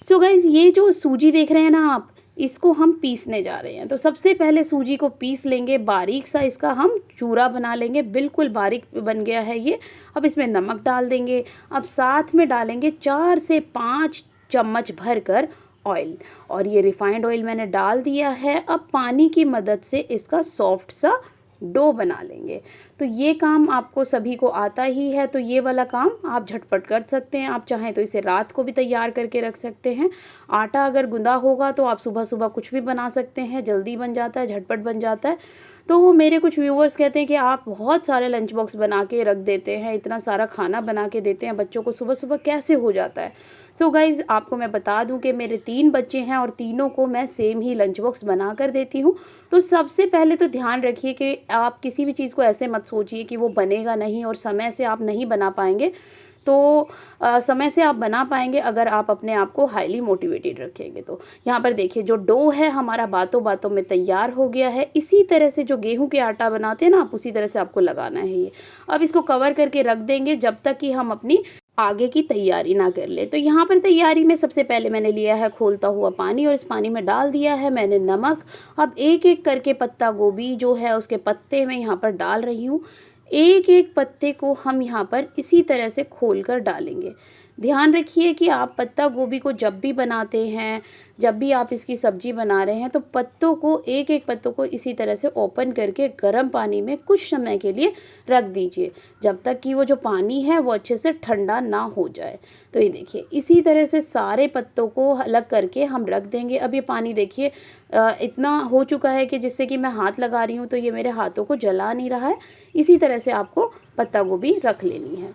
So guys ये जो सूजी देख रहे हैं ना आप, इसको हम पीसने जा रहे हैं। तो सबसे पहले सूजी को पीस लेंगे, बारीक सा इसका हम चूरा बना लेंगे, बिल्कुल बारीक बन गया है ये। अब इसमें नमक डाल देंगे, अब साथ में डालेंगे 4 से 5 चम्मच भर कर ऑयल, और ये रिफाइंड ऑयल मैंने डाल दिया है। अब पानी की मदद से इसका सॉफ्ट सा डो बना लेंगे। तो ये काम आपको सभी को आता ही है, तो ये वाला काम आप झटपट कर सकते हैं। आप चाहें तो इसे रात को भी तैयार करके रख सकते हैं। आटा अगर गूंदा होगा तो आप सुबह सुबह कुछ भी बना सकते हैं, जल्दी बन जाता है, झटपट बन जाता है। तो मेरे कुछ व्यूवर्स कहते हैं कि आप बहुत सारे लंच बॉक्स बना के रख देते हैं, इतना सारा खाना बना के देते हैं बच्चों को, सुबह सुबह कैसे हो जाता है। सो गाइज़ आपको मैं बता दूं कि मेरे 3 बच्चे हैं और तीनों को मैं सेम ही लंच बॉक्स बना कर देती हूं। तो सबसे पहले तो ध्यान रखिए कि आप किसी भी चीज़ को ऐसे मत सोचिए कि वो बनेगा नहीं और समय से आप नहीं बना पाएंगे। तो समय से आप बना पाएंगे अगर आप अपने आप को हाईली मोटिवेटेड रखेंगे। तो यहाँ पर देखिए जो डो है हमारा बातों बातों में तैयार हो गया है। इसी तरह से जो गेहूं के आटा बनाते हैं ना, आप उसी तरह से आपको लगाना है ये। अब इसको कवर करके रख देंगे जब तक कि हम अपनी आगे की तैयारी ना कर ले। तो यहाँ पर तैयारी में सबसे पहले मैंने लिया है खोलता हुआ पानी, और इस पानी में डाल दिया है मैंने नमक। अब एक एक करके पत्ता गोभी जो है उसके पत्ते मैं यहाँ पर डाल रही हूँ। एक एक पत्ते को हम यहाँ पर इसी तरह से खोल कर डालेंगे। ध्यान रखिए कि आप पत्ता गोभी को जब भी बनाते हैं, जब भी आप इसकी सब्जी बना रहे हैं, तो पत्तों को एक एक पत्तों को इसी तरह से ओपन करके गर्म पानी में कुछ समय के लिए रख दीजिए, जब तक कि वो जो पानी है वो अच्छे से ठंडा ना हो जाए। तो ये देखिए इसी तरह से सारे पत्तों को अलग करके हम रख देंगे। अब ये पानी देखिए इतना हो चुका है कि जिससे कि मैं हाथ लगा रही हूँ तो ये मेरे हाथों को जला नहीं रहा है। इसी तरह से आपको पत्ता गोभी रख लेनी है।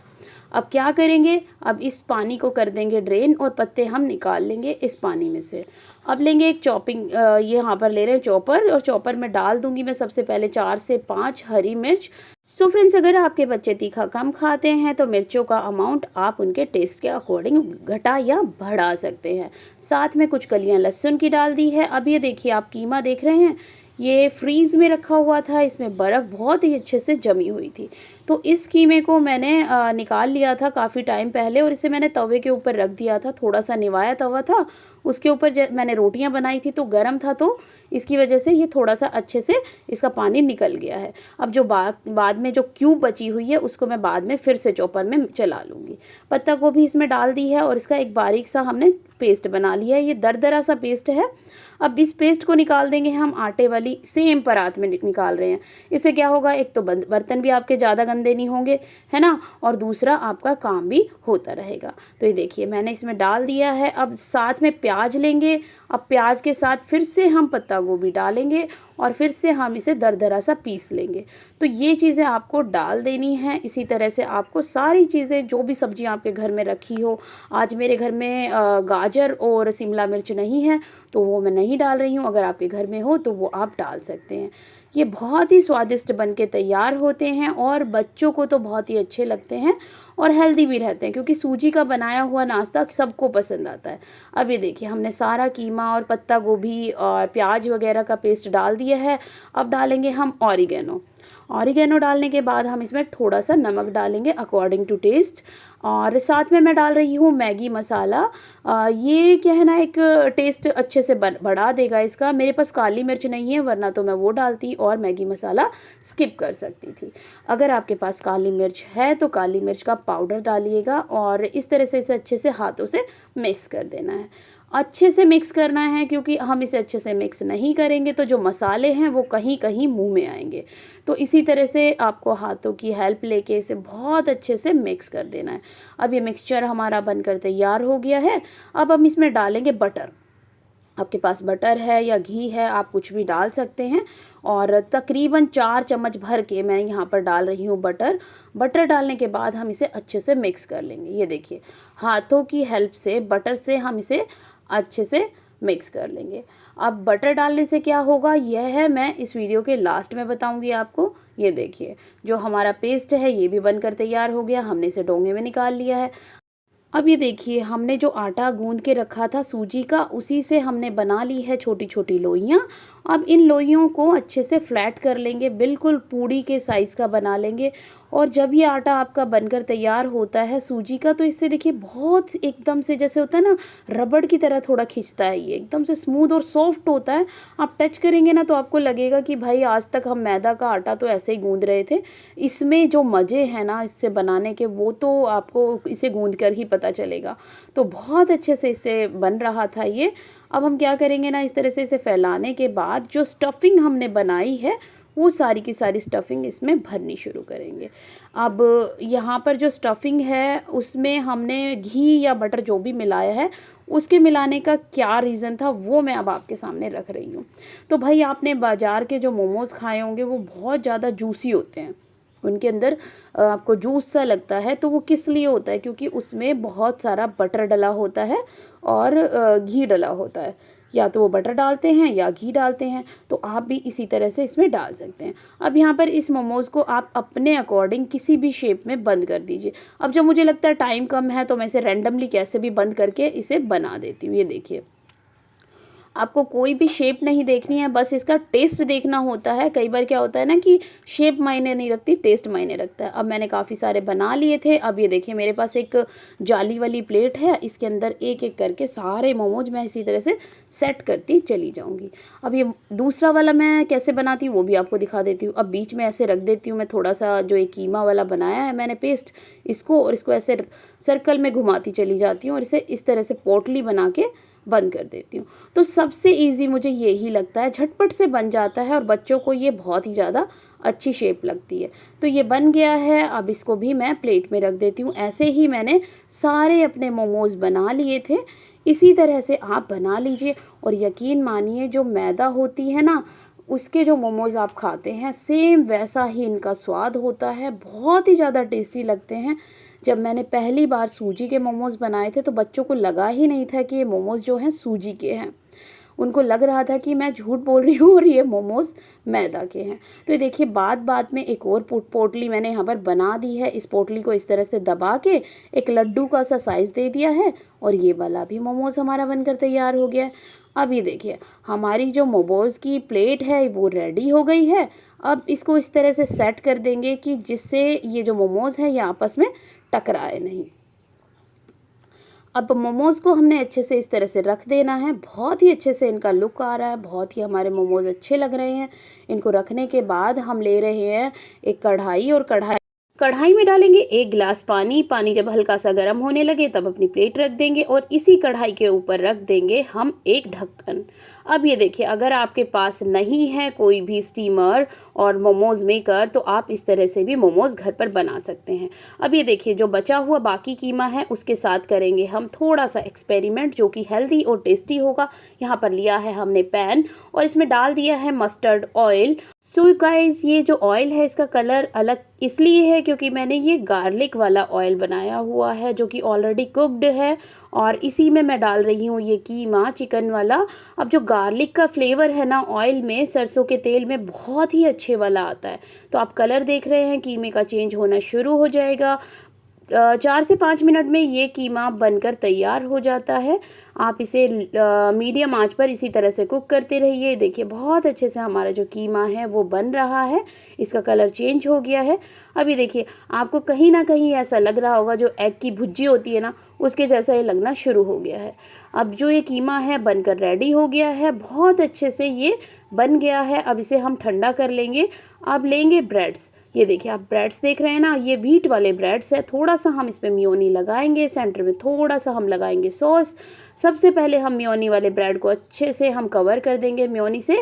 अब क्या करेंगे, अब इस पानी को कर देंगे ड्रेन और पत्ते हम निकाल लेंगे इस पानी में से। अब लेंगे एक चॉपिंग, ये यहाँ पर ले रहे हैं चॉपर, और चॉपर में डाल दूंगी मैं सबसे पहले 4 से 5 हरी मिर्च। सो फ्रेंड्स अगर आपके बच्चे तीखा कम खाते हैं तो मिर्चों का अमाउंट आप उनके टेस्ट के अकॉर्डिंग घटा या बढ़ा सकते हैं। साथ में कुछ कलियां लहसुन की डाल दी है। अब ये देखिए आप कीमा देख रहे हैं, ये फ्रीज़ में रखा हुआ था, इसमें बर्फ़ बहुत ही अच्छे से जमी हुई थी। तो इस कीमे को मैंने निकाल लिया था काफ़ी टाइम पहले, और इसे मैंने तवे के ऊपर रख दिया था। थोड़ा सा निवाया तवा था, उसके ऊपर मैंने रोटियां बनाई थी तो गर्म था, तो इसकी वजह से ये थोड़ा सा अच्छे से इसका पानी निकल गया है। अब जो बाद में जो क्यूब बची हुई है उसको मैं बाद में फिर से चॉपर में चला लूँगी। पत्ता गोभी इसमें डाल दी है और इसका एक बारीक सा हमने पेस्ट बना लिया है। ये दरदरा सा पेस्ट है। अब इस पेस्ट को निकाल देंगे हम आटे वाली सेम परात में निकाल रहे हैं। इससे क्या होगा, एक तो बर्तन भी आपके ज़्यादा गंदे नहीं होंगे, है ना, और दूसरा आपका काम भी होता रहेगा। तो ये देखिए मैंने इसमें डाल दिया है। अब साथ में प्याज लेंगे। अब प्याज के साथ फिर से हम पत्ता गोभी डालेंगे और फिर से हम इसे दरदरा सा पीस लेंगे। तो ये चीज़ें आपको डाल देनी है। इसी तरह से आपको सारी चीज़ें जो भी सब्ज़ी आपके घर में रखी हो, आज मेरे घर में गाजर और शिमला मिर्च नहीं है तो वो मैं नहीं डाल रही हूँ, अगर आपके घर में हो तो वो आप डाल सकते हैं। ये बहुत ही स्वादिष्ट बन के तैयार होते हैं और बच्चों को तो बहुत ही अच्छे लगते हैं और हेल्दी भी रहते हैं, क्योंकि सूजी का बनाया हुआ नाश्ता सबको पसंद आता है। अब ये देखिए हमने सारा कीमा और पत्ता गोभी और प्याज वगैरह का पेस्ट डाल दिया है। अब डालेंगे हम ऑरिगेनो। ऑरिगेनो डालने के बाद हम इसमें थोड़ा सा नमक डालेंगे अकॉर्डिंग टू टेस्ट, और साथ में मैं डाल रही हूँ मैगी मसाला। ये क्या है ना, एक टेस्ट अच्छे से बढ़ा देगा इसका। मेरे पास काली मिर्च नहीं है, वरना तो मैं वो डालती और मैगी मसाला स्किप कर सकती थी। अगर आपके पास काली मिर्च है तो काली मिर्च का पाउडर डालिएगा और इस तरह से इसे अच्छे से हाथों से मिक्स कर देना है। अच्छे से मिक्स करना है, क्योंकि हम इसे अच्छे से मिक्स नहीं करेंगे तो जो मसाले हैं वो कहीं कहीं मुंह में आएंगे। तो इसी तरह से आपको हाथों की हेल्प लेके इसे बहुत अच्छे से मिक्स कर देना है। अब ये मिक्सचर हमारा बनकर तैयार हो गया है। अब हम इसमें डालेंगे बटर। आपके पास बटर है या घी है, आप कुछ भी डाल सकते हैं, और तकरीबन 4 चम्मच भर के मैं यहाँ पर डाल रही हूँ बटर। बटर डालने के बाद हम इसे अच्छे से मिक्स कर लेंगे। ये देखिए हाथों की हेल्प से बटर से हम इसे अच्छे से मिक्स कर लेंगे। अब बटर डालने से क्या होगा, यह है मैं इस वीडियो के लास्ट में बताऊंगी आपको। ये देखिए जो हमारा पेस्ट है ये भी बनकर तैयार हो गया, हमने इसे डोंगे में निकाल लिया है। अब ये देखिए हमने जो आटा गूंद के रखा था सूजी का, उसी से हमने बना ली है छोटी छोटी लोइयाँ। अब इन लोइयों को अच्छे से फ्लैट कर लेंगे, बिल्कुल पूड़ी के साइज़ का बना लेंगे और जब ये आटा आपका बनकर तैयार होता है सूजी का, तो इससे देखिए बहुत एकदम से जैसे होता है ना, रबड़ की तरह थोड़ा खिंचता है, ये एकदम से स्मूथ और सॉफ्ट होता है। आप टच करेंगे ना तो आपको लगेगा कि भाई आज तक हम मैदा का आटा तो ऐसे ही गूंद रहे थे। इसमें जो मज़े हैं ना इससे बनाने के, वो तो आपको इसे गूंद कर ही पता चलेगा। तो बहुत अच्छे से इससे बन रहा था ये। अब हम क्या करेंगे ना, इस तरह से इसे फैलाने के बाद जो स्टफिंग हमने बनाई है वो सारी की सारी स्टफिंग इसमें भरनी शुरू करेंगे। अब यहाँ पर जो स्टफिंग है उसमें हमने घी या बटर जो भी मिलाया है, उसके मिलाने का क्या रीज़न था वो मैं अब आपके सामने रख रही हूँ। तो भाई आपने बाज़ार के जो मोमोज़ खाए होंगे वो बहुत ज़्यादा जूसी होते हैं, उनके अंदर आपको जूस सा लगता है। तो वो किस लिए होता है, क्योंकि उसमें बहुत सारा बटर डला होता है और घी डला होता है। या तो वो बटर डालते हैं या घी डालते हैं, तो आप भी इसी तरह से इसमें डाल सकते हैं। अब यहाँ पर इस मोमोज़ को आप अपने अकॉर्डिंग किसी भी शेप में बंद कर दीजिए। अब जब मुझे लगता है टाइम कम है तो मैं इसे रैंडमली कैसे भी बंद करके इसे बना देती हूँ। ये देखिए, आपको कोई भी शेप नहीं देखनी है, बस इसका टेस्ट देखना होता है। कई बार क्या होता है ना कि शेप मायने नहीं रखती, टेस्ट मायने रखता है। अब मैंने काफ़ी सारे बना लिए थे। अब ये देखिए मेरे पास एक जाली वाली प्लेट है, इसके अंदर एक एक करके सारे मोमोज मैं इसी तरह से सेट करती चली जाऊंगी। अब ये दूसरा वाला मैं कैसे बनाती हूँ वो भी आपको दिखा देती हूँ। अब बीच में ऐसे रख देती हूँ मैं थोड़ा सा, जो एक कीमा वाला बनाया है मैंने पेस्ट, इसको, और इसको ऐसे सर्कल में घुमाती चली जाती हूँ और इसे इस तरह से पोटली बना के बंद कर देती हूँ। तो सबसे इजी मुझे यही लगता है, झटपट से बन जाता है और बच्चों को ये बहुत ही ज़्यादा अच्छी शेप लगती है। तो ये बन गया है, अब इसको भी मैं प्लेट में रख देती हूँ। ऐसे ही मैंने सारे अपने मोमोज़ बना लिए थे, इसी तरह से आप बना लीजिए। और यकीन मानिए जो मैदा होती है ना, उसके जो मोमोज़ आप खाते हैं सेम वैसा ही इनका स्वाद होता है, बहुत ही ज़्यादा टेस्टी लगते हैं। जब मैंने पहली बार सूजी के मोमोज़ बनाए थे तो बच्चों को लगा ही नहीं था कि ये मोमोज़ जो हैं सूजी के हैं, उनको लग रहा था कि मैं झूठ बोल रही हूँ और ये मोमोज़ मैदा के हैं। तो ये देखिए बाद में एक और पोटली मैंने यहाँ पर बना दी है। इस पोटली को इस तरह से दबा के एक लड्डू का सा साइज़ दे दिया है और ये वाला भी मोमोज़ हमारा बनकर तैयार हो गया है। अब ये देखिए हमारी जो मोमोज़ की प्लेट है वो रेडी हो गई है। अब इसको इस तरह से सेट कर देंगे कि जिससे ये जो मोमोज़ है ये आपस में टकराए नहीं। अब मोमोज़ को हमने अच्छे से इस तरह से रख देना है। बहुत ही अच्छे से इनका लुक आ रहा है, बहुत ही हमारे मोमोज़ अच्छे लग रहे हैं। इनको रखने के बाद हम ले रहे हैं एक कढ़ाई, और कढ़ाई में डालेंगे 1 गिलास पानी। पानी जब हल्का सा गर्म होने लगे तब अपनी प्लेट रख देंगे और इसी कढ़ाई के ऊपर रख देंगे हम एक ढक्कन। अब ये देखिए, अगर आपके पास नहीं है कोई भी स्टीमर और मोमोज़ मेकर तो आप इस तरह से भी मोमोज़ घर पर बना सकते हैं। अब ये देखिए जो बचा हुआ बाकी कीमा है उसके साथ करेंगे हम थोड़ा सा एक्सपेरिमेंट जो कि हेल्दी और टेस्टी होगा। यहाँ पर लिया है हमने पैन और इसमें डाल दिया है मस्टर्ड ऑयल। सो गाइस, ये जो ऑयल है इसका कलर अलग इसलिए है क्योंकि मैंने ये गार्लिक वाला ऑयल बनाया हुआ है जो कि ऑलरेडी कुक्ड है, और इसी में मैं डाल रही हूँ ये कीमा चिकन वाला। अब जो गार्लिक का फ्लेवर है ना ऑयल में, सरसों के तेल में बहुत ही अच्छे वाला आता है। तो आप कलर देख रहे हैं कीमे का चेंज होना शुरू हो जाएगा। 4 से 5 मिनट में ये कीमा बनकर तैयार हो जाता है। आप इसे मीडियम आंच पर इसी तरह से कुक करते रहिए। देखिए बहुत अच्छे से हमारा जो कीमा है वो बन रहा है, इसका कलर चेंज हो गया है। अभी देखिए आपको कहीं ना कहीं ऐसा लग रहा होगा जो एग की भुर्जी होती है ना, उसके जैसा ये लगना शुरू हो गया है। अब जो ये कीमा है बनकर रेडी हो गया है, बहुत अच्छे से ये बन गया है। अब इसे हम ठंडा कर लेंगे। अब लेंगे ब्रेड्स। ये देखिए आप ब्रेड्स देख रहे हैं ना, ये व्हीट वाले ब्रेड्स है। थोड़ा सा हम इसमें मेयोनी लगाएंगे, सेंटर में थोड़ा सा हम लगाएंगे सॉस। सबसे पहले हम मेयोनी वाले ब्रेड को अच्छे से हम कवर कर देंगे मेयोनी से,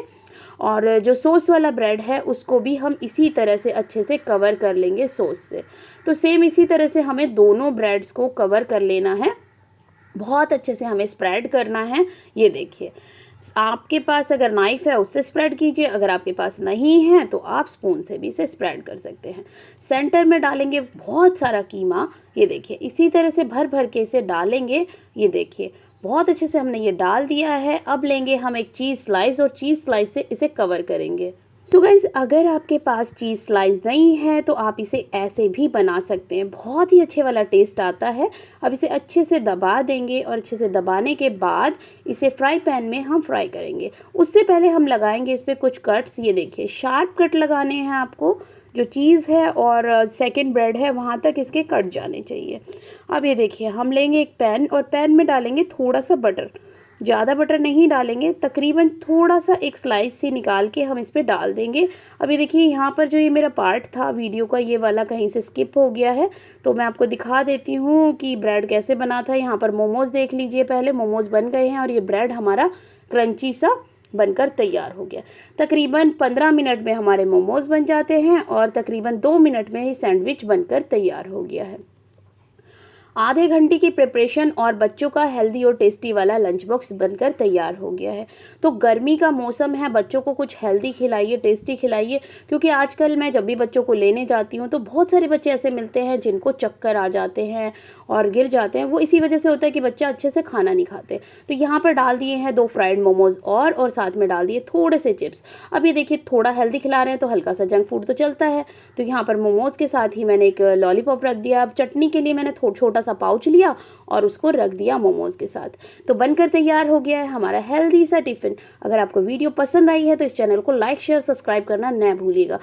और जो सॉस वाला ब्रेड है उसको भी हम इसी तरह से अच्छे से कवर कर लेंगे सॉस से। तो सेम इसी तरह से हमें दोनों ब्रेड्स को कवर कर लेना है, बहुत अच्छे से हमें स्प्रेड करना है। ये देखिए आपके पास अगर नाइफ़ है उससे स्प्रेड कीजिए, अगर आपके पास नहीं है तो आप स्पून से भी इसे स्प्रेड कर सकते हैं। सेंटर में डालेंगे बहुत सारा कीमा। ये देखिए इसी तरह से भर भर के इसे डालेंगे। ये देखिए बहुत अच्छे से हमने ये डाल दिया है। अब लेंगे हम एक चीज़ स्लाइस और चीज़ स्लाइस से इसे कवर करेंगे। सो गाइज़, अगर आपके पास चीज़ स्लाइस नहीं है तो आप इसे ऐसे भी बना सकते हैं, बहुत ही अच्छे वाला टेस्ट आता है। अब इसे अच्छे से दबा देंगे और अच्छे से दबाने के बाद इसे फ्राई पैन में हम फ्राई करेंगे। उससे पहले हम लगाएंगे इस पे कुछ कट्स। ये देखिए, शार्प कट लगाने हैं आपको। जो चीज़ है और सेकंड ब्रेड है वहाँ तक इसके कट जाने चाहिए। अब ये देखिए, हम लेंगे एक पैन और पैन में डालेंगे थोड़ा सा बटर। ज़्यादा बटर नहीं डालेंगे, तकरीबन थोड़ा सा एक स्लाइस से निकाल के हम इस पे डाल देंगे। अब ये देखिए, यहाँ पर जो ये मेरा पार्ट था वीडियो का, ये वाला कहीं से स्किप हो गया है, तो मैं आपको दिखा देती हूँ कि ब्रेड कैसे बना था। यहाँ पर मोमोज़ देख लीजिए, पहले मोमोज़ बन गए हैं और ये ब्रेड हमारा क्रंची सा बनकर तैयार हो गया। तकरीबन 15 मिनट में हमारे मोमोज़ बन जाते हैं और तकरीबन 2 मिनट में ही सैंडविच बनकर तैयार हो गया है। आधे घंटे की प्रिपरेशन और बच्चों का हेल्दी और टेस्टी वाला लंच बॉक्स बनकर तैयार हो गया है। तो गर्मी का मौसम है, बच्चों को कुछ हेल्दी खिलाइए, टेस्टी खिलाइए, क्योंकि आजकल मैं जब भी बच्चों को लेने जाती हूँ तो बहुत सारे बच्चे ऐसे मिलते हैं जिनको चक्कर आ जाते हैं और गिर जाते हैं। वो इसी वजह से होता है कि बच्चा अच्छे से खाना नहीं खाते। तो यहाँ पर डाल दिए हैं 2 फ्राइड मोमोज़ और साथ में डाल दिए थोड़े से चिप्स। अब ये देखिए, थोड़ा हेल्दी खिला रहे हैं तो हल्का सा जंक फूड तो चलता है। तो यहाँ पर मोमोज़ के साथ ही मैंने एक लॉलीपॉप रख दिया। अब चटनी के लिए मैंने छोटा सा पाउच लिया और उसको रख दिया मोमोज के साथ। तो बनकर तैयार हो गया है हमारा हेल्दी सा टिफिन। अगर आपको वीडियो पसंद आई है तो इस चैनल को लाइक शेयर सब्सक्राइब करना न भूलिएगा।